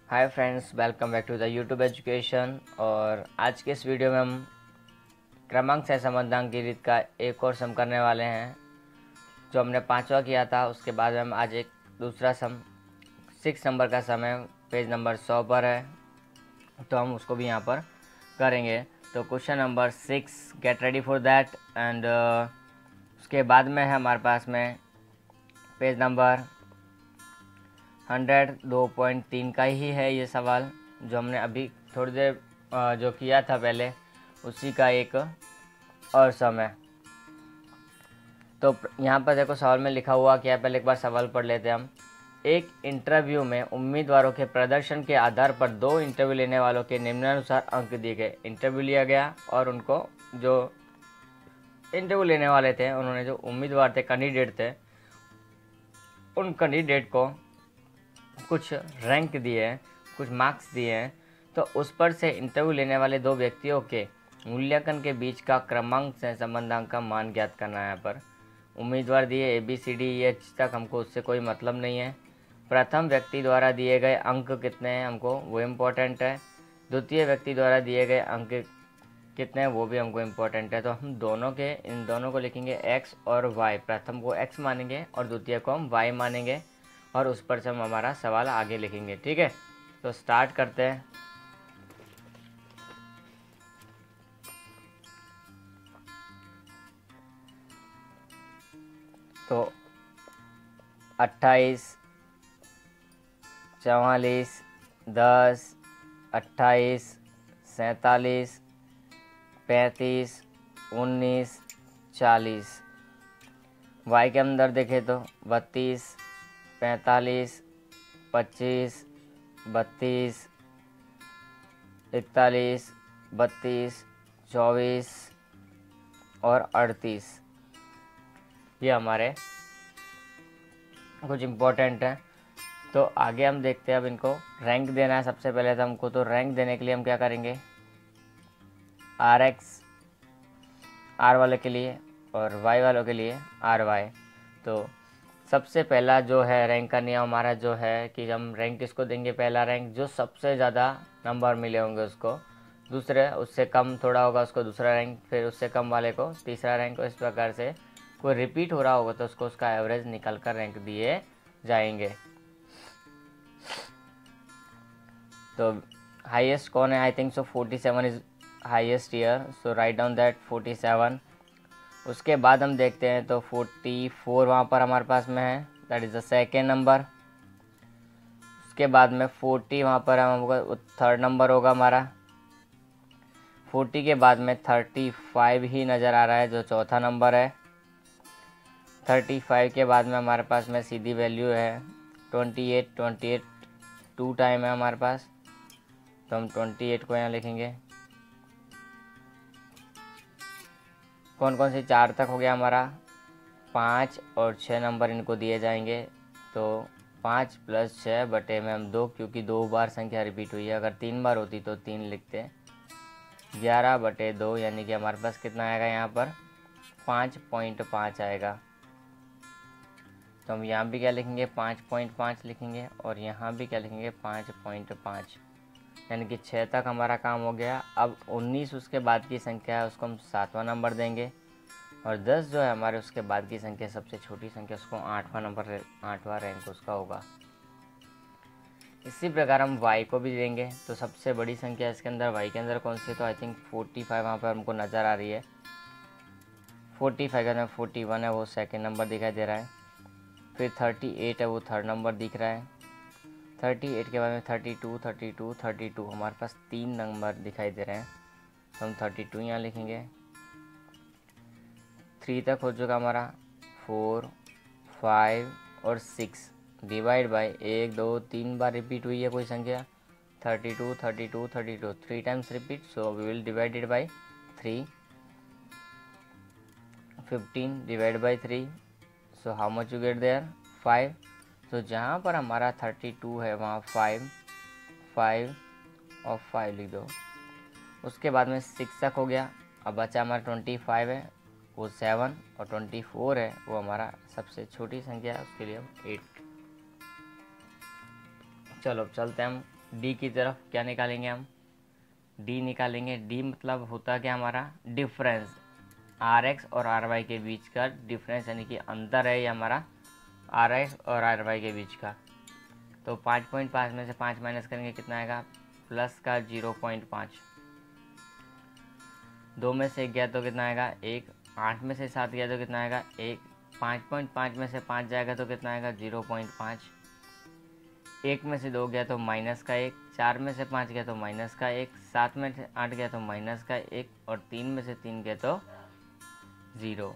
Hi friends, welcome back to the YouTube education. और आज के इस वीडियो में हम क्रमांक से संबंधांक की रीत का एक और सम करने वाले हैं। जो हमने 5वां किया था उसके बाद हम आज एक दूसरा सम 6 नंबर का सम है, पेज नंबर 100 पर है, तो हम उसको भी यहाँ पर करेंगे। तो question number 6, get ready for that. And उसके बाद में है हमारे पास में पेज नंबर 102.3 का ही है ये सवाल, जो हमने अभी थोड़ी देर जो किया था पहले उसी का एक और सम है। तो यहाँ पर देखो सवाल में लिखा हुआ क्या है, पहले एक बार सवाल पढ़ लेते हैं हम। एक इंटरव्यू में उम्मीदवारों के प्रदर्शन के आधार पर 2 इंटरव्यू लेने वालों के निम्नानुसार अंक दिए गए। इंटरव्यू लिया गया और उनको जो इंटरव्यू लेने वाले थे, उन्होंने जो उम्मीदवार थे, कैंडिडेट थे, उन कैंडिडेट को कुछ रैंक दिए हैं, कुछ मार्क्स दिए हैं। तो उस पर से इंटरव्यू लेने वाले 2 व्यक्तियों के मूल्यांकन के बीच का क्रमांक से संबंधांक का मान ज्ञात करना है। यहाँ पर उम्मीदवार दिए ABCDEH तक, हमको उससे कोई मतलब नहीं है। प्रथम व्यक्ति द्वारा दिए गए अंक कितने हैं हमको वो इम्पोर्टेंट है। द्वितीय व्यक्ति द्वारा दिए गए अंक कितने हैं वो भी हमको इम्पोर्टेंट है। तो हम इन दोनों को लिखेंगे x और y। प्रथम को x मानेंगे और द्वितीय को हम y मानेंगे, और उस पर से हम हमारा सवाल आगे लिखेंगे। ठीक है, तो स्टार्ट करते हैं। तो 28, 44, 10, 28, 47, 35, 19, 40। y के अंदर देखें तो 32, 45, 25, 32, 41, 32, 24 और 38। ये हमारे कुछ इम्पोर्टेंट है। तो आगे हम देखते हैं। अब इनको रैंक देना है सबसे पहले। तो हमको तो रैंक देने के लिए हम क्या करेंगे, RX R वाले के लिए और Y वालों के लिए RY। तो सबसे पहला जो है रैंक का नियम हमारा जो है कि हम रैंक किसको देंगे, पहला रैंक जो सबसे ज़्यादा नंबर मिले होंगे उसको, दूसरे उससे कम थोड़ा होगा उसको दूसरा रैंक, फिर उससे कम वाले को तीसरा रैंक। इस प्रकार से कोई रिपीट हो रहा होगा तो उसको उसका एवरेज निकल कर रैंक दिए जाएंगे। तो हाईएस्ट कौन है, I think so 47 is highest year, so write down that 47। उसके बाद हम देखते हैं तो 44 वहाँ पर हमारे पास में है, that is the second number. उसके बाद में 40 वहाँ पर हमको थर्ड नंबर होगा हमारा। 40 के बाद में 35 ही नज़र आ रहा है जो चौथा नंबर है। 35 के बाद में हमारे पास में सीधी वैल्यू है 28 2 टाइम है हमारे पास, तो हम 28 को यहाँ लिखेंगे। कौन कौन से 4 तक हो गया हमारा, 5 और 6 नंबर इनको दिए जाएंगे। तो 5 + 6 बटे में हम 2, क्योंकि 2 बार संख्या रिपीट हुई है, अगर 3 बार होती तो 3 लिखते। 11/2 यानी कि हमारे पास कितना आएगा यहाँ पर 5.5 आएगा। तो हम यहाँ भी क्या लिखेंगे 5.5 लिखेंगे, और यहाँ भी क्या लिखेंगे 5.5, यानी कि 6 तक हमारा काम हो गया। अब 19 उसके बाद की संख्या है, उसको हम 7वां नंबर देंगे, और 10 जो है हमारे उसके बाद की संख्या सबसे छोटी संख्या, उसको 8वां नंबर 8वां रैंक उसका होगा। इसी प्रकार हम y को भी देंगे। तो सबसे बड़ी संख्या इसके अंदर y के अंदर कौन सी है, तो आई थिंक 45 वहाँ पर हमको नज़र आ रही है। 45 के अंदर 41 है, वो सेकेंड नंबर दिखाई दे रहा है। फिर 38 है, वो थर्ड नंबर दिख रहा है। 38 के बाद में 32 32 32 हमारे पास 3 नंबर दिखाई दे रहे हैं, तो हम 32 यहाँ लिखेंगे। 3 तक हो चुका हमारा, 4 5 और 6 डिवाइड बाय 1 2 3 बार रिपीट हुई है कोई संख्या, 32 32 32 3 times repeat, so we will divide it by 3। 15 divide by 3, so how much you get there 5। तो जहाँ पर हमारा 32 है वहाँ 5 5 और 5 लिख दो। उसके बाद में 6 तक हो गया। अब बचा हमारा 25 है, वो 7, और 24 है वो हमारा सबसे छोटी संख्या है, उसके लिए हम 8। चलो अब चलते हैं हम डी की तरफ क्या निकालेंगे हम, डी निकालेंगे। डी मतलब होता क्या हमारा डिफरेंस, आर एक्स और आर वाई के बीच का डिफरेंस, यानी कि अंतर है ये हमारा आर एक्स और आर वाई के बीच का। तो 5.5 में से 5 माइनस करेंगे कितना आएगा, प्लस का 0.5। 2 में से 1 गया तो कितना आएगा 1, 8 में से 7 गया तो कितना आएगा 1, 5.5 में से 5 जाएगा तो कितना आएगा 0.5, 1 में से 2 गया तो माइनस का 1, 4 में से 5 गया तो माइनस का 1, 7 में से 8 गया तो माइनस का 1 और 3 में से 3 गया तो 0।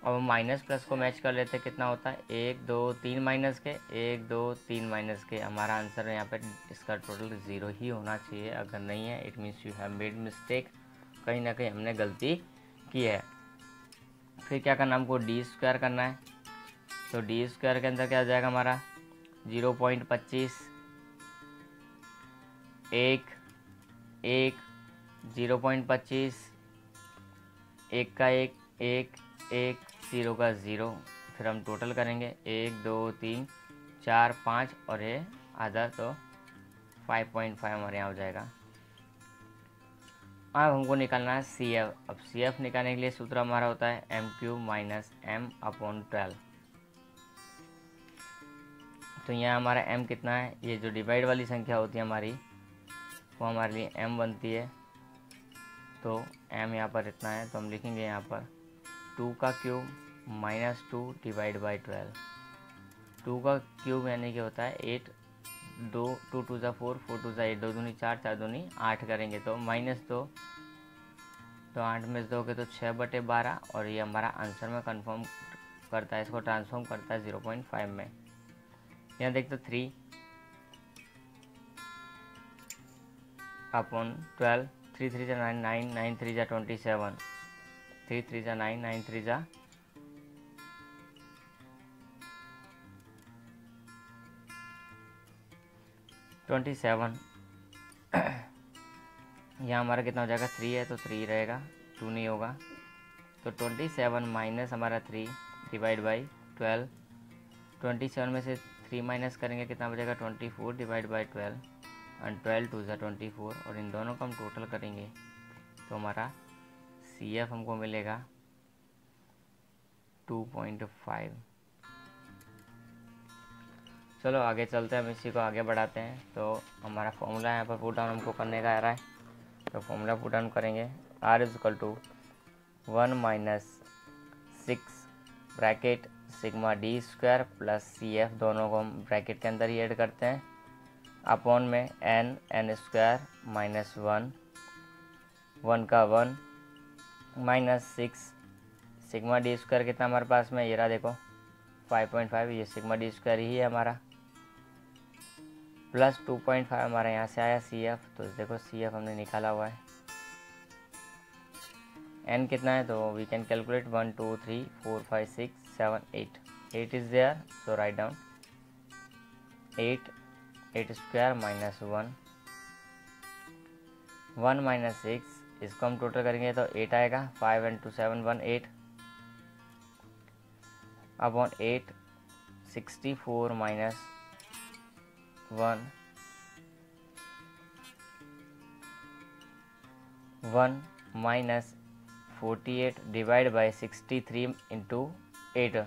अब माइनस प्लस को मैच कर लेते, कितना होता है 1 2 3 माइनस के, 1 2 3 माइनस के। हमारा आंसर यहाँ पे इसका टोटल 0 ही होना चाहिए। अगर नहीं है it means you have made mistake, कहीं ना कहीं हमने गलती की है। फिर क्या करना, हमको डी स्क्वायर करना है। तो डी स्क्वायर के अंदर क्या आ जाएगा हमारा 0.25, 1 1 0.25, 1 का 1 1 1 0 का 0। फिर हम टोटल करेंगे 1 2 3 4 5 और ये आधा, तो 5.5 हमारे यहाँ हो जाएगा। अब हमको निकालना है सी एफ। अब सी एफ निकालने के लिए सूत्र हमारा होता है m³ माइनस m/12। तो यहाँ हमारा m कितना है, ये जो डिवाइड वाली संख्या होती है हमारी वो हमारे लिए m बनती है। तो m यहाँ पर इतना है, तो हम लिखेंगे यहाँ पर 2 का क्यूब माइनस 2 डिवाइड बाई 12। 2 का क्यूब यानी कि होता है 8, 2 2 2 ज़ा 4, 4 2 ज़ा 8, 2 दूनी 4, 4 दूनी 8 करेंगे तो माइनस 2, तो 8 में से 2 के तो 6/12 और ये हमारा आंसर में कन्फर्म करता है, इसको ट्रांसफॉर्म करता है 0.5 में। यहाँ देखते 3 अपॉन 12, 3 3 जा 9, 9 9 3 जा 27, 3 3 जा 9, 9 3 जा 27। यहाँ हमारा कितना हो जाएगा 3 है तो 3 रहेगा, 2 नहीं होगा। तो 27 माइनस हमारा 3 डिवाइड बाई 12। 27 में से 3 माइनस करेंगे कितना बचेगा 24 डिवाइड बाई 12 एंड 12 2 ज़ा 24 और इन दोनों का हम टोटल करेंगे तो हमारा सी एफ हमको मिलेगा 2.5। चलो आगे चलते हैं, हम इसी को आगे बढ़ाते हैं। तो हमारा फॉर्मूला यहाँ पर पुट डाउन हमको करने का आ रहा है, तो फॉर्मूला पुट डाउन करेंगे r is equal to 1 minus 6 bracket sigma D square plus C F, दोनों को हम ब्रैकेट के अंदर ही ऐड करते हैं, अपॉन में n स्क्वायर माइनस 1, 1 का 1 माइनस 6 सिग्मा डी स्क्वायर कितना हमारे पास में, ये रहा देखो 5.5, ये सिग्मा डी स्क्वायर ही है हमारा, प्लस 2.5 हमारे यहाँ से आया सी एफ। तो देखो सी एफ हमने निकाला हुआ है, n कितना है तो we can calculate 1 2 3 4 5 6 7 8, 8 is there, so write down 8, 8 square minus 1, 1 minus 6, इसको हम टोटल करेंगे तो 8 आएगा, 5 and 2 7 1 8 upon 8, 64 minus 1, 1 minus 48 divide by 63 into 8।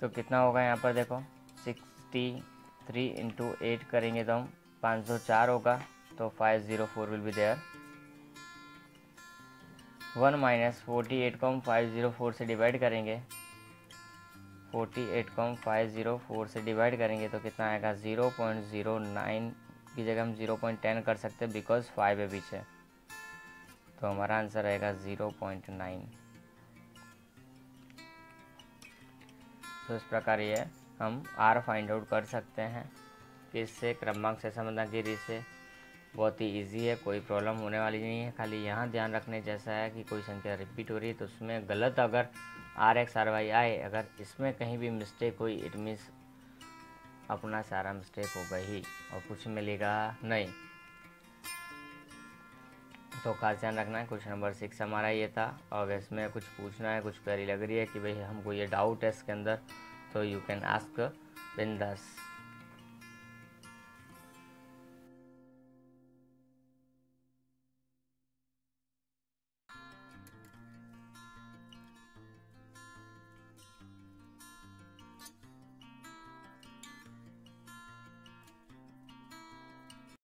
तो कितना होगा यहाँ पर देखो 63 इंटू 8 करेंगे तो हम 504 होगा, तो 504 विल बी देयर। 1 माइनस 48 को हम 504 से डिवाइड करेंगे, 48 को हम 504 से डिवाइड करेंगे तो कितना आएगा 0.09 की जगह हम 0.10 कर सकते हैं बिकॉज 5 है पीछे, तो हमारा आंसर आएगा 0.9। तो इस प्रकार ये हम आर फाइंड आउट कर सकते हैं कि इससे क्रमांक से समझना की रीत से बहुत ही इजी है, कोई प्रॉब्लम होने वाली नहीं है। खाली यहाँ ध्यान रखने जैसा है कि कोई संख्या रिपीट हो रही है तो उसमें गलत अगर आर एक्स आर वाई आए, अगर इसमें कहीं भी मिस्टेक हुई इट मीन्स अपना सारा मिस्टेक होगा ही और कुछ मिलेगा नहीं। तो खास ध्यान रखना है। क्वेश्चन नंबर 6 हमारा ये था। और इसमें कुछ पूछना है, कुछ क्वेरी लग रही है कि भाई हमको ये डाउट है इसके अंदर, तो यू कैन आस्क बिंदास।